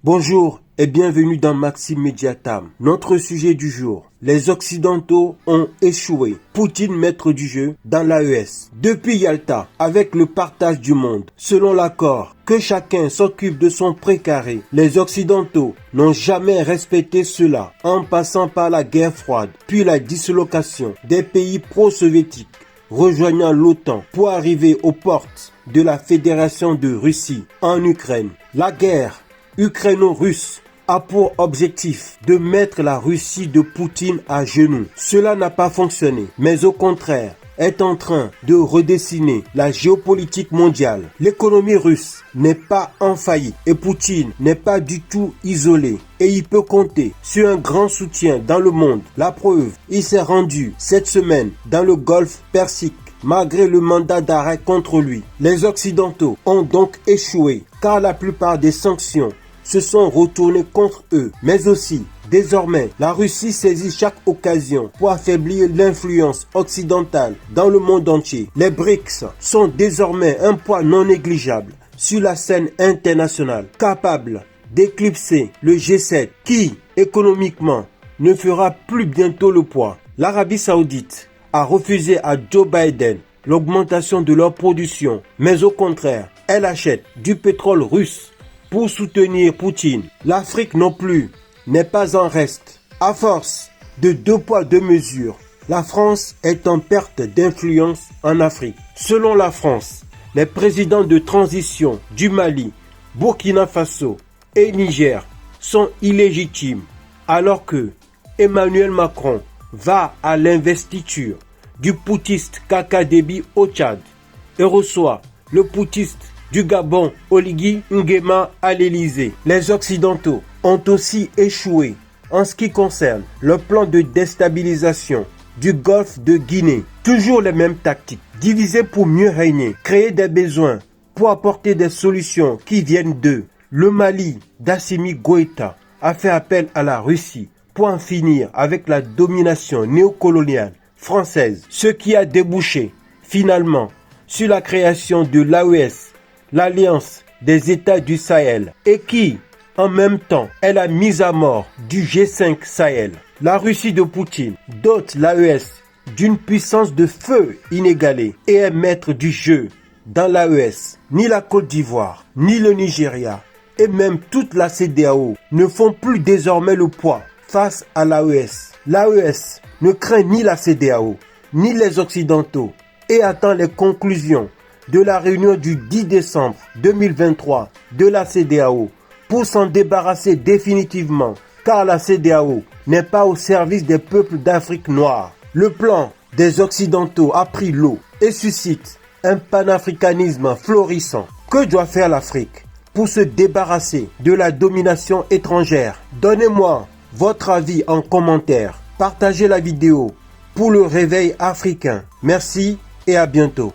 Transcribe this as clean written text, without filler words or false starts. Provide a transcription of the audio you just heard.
Bonjour et bienvenue dans Maxime Mediatam. Notre sujet du jour, les Occidentaux ont échoué. Poutine maître du jeu dans l'AES. Depuis Yalta, avec le partage du monde, selon l'accord que chacun s'occupe de son précaré, les Occidentaux n'ont jamais respecté cela en passant par la guerre froide, puis la dislocation des pays pro-soviétiques, rejoignant l'OTAN pour arriver aux portes de la Fédération de Russie en Ukraine. La guerre ukraino-russe a pour objectif de mettre la Russie de Poutine à genoux. Cela n'a pas fonctionné, mais au contraire, est en train de redessiner la géopolitique mondiale. L'économie russe n'est pas en faillite et Poutine n'est pas du tout isolé et il peut compter sur un grand soutien dans le monde. La preuve, il s'est rendu cette semaine dans le Golfe Persique malgré le mandat d'arrêt contre lui. Les Occidentaux ont donc échoué car la plupart des sanctions se sont retournés contre eux. Mais aussi, désormais, la Russie saisit chaque occasion pour affaiblir l'influence occidentale dans le monde entier. Les BRICS sont désormais un poids non négligeable sur la scène internationale, capable d'éclipser le G7 qui, économiquement, ne fera plus bientôt le poids. L'Arabie Saoudite a refusé à Joe Biden l'augmentation de leur production, mais au contraire, elle achète du pétrole russe pour soutenir Poutine. L'Afrique non plus n'est pas en reste. À force de 2 poids 2 mesures, la France est en perte d'influence en Afrique. Selon la France, les présidents de transition du Mali, Burkina Faso et Niger sont illégitimes, alors que Emmanuel Macron va à l'investiture du putiste Kaka Déby au Tchad et reçoit le putiste du Gabon, Oligui Nguema à l'Élysée. Les Occidentaux ont aussi échoué en ce qui concerne le plan de déstabilisation du golfe de Guinée. Toujours les mêmes tactiques. Diviser pour mieux régner, créer des besoins pour apporter des solutions qui viennent d'eux. Le Mali d'Assimi Goïta a fait appel à la Russie pour en finir avec la domination néocoloniale française, ce qui a débouché finalement sur la création de l'AES, l'Alliance des États du Sahel, et qui, en même temps, est la mise à mort du G5 Sahel. La Russie de Poutine dote l'AES d'une puissance de feu inégalée et est maître du jeu dans l'AES. Ni la Côte d'Ivoire, ni le Nigeria, et même toute la CEDEAO ne font plus désormais le poids face à l'AES. L'AES ne craint ni la CEDEAO, ni les Occidentaux, et attend les conclusions de la réunion du 10 décembre 2023 de la CEDEAO pour s'en débarrasser définitivement, car la CEDEAO n'est pas au service des peuples d'Afrique noire. Le plan des Occidentaux a pris l'eau et suscite un panafricanisme florissant. Que doit faire l'Afrique pour se débarrasser de la domination étrangère? Donnez-moi votre avis en commentaire. Partagez la vidéo pour le réveil africain. Merci et à bientôt.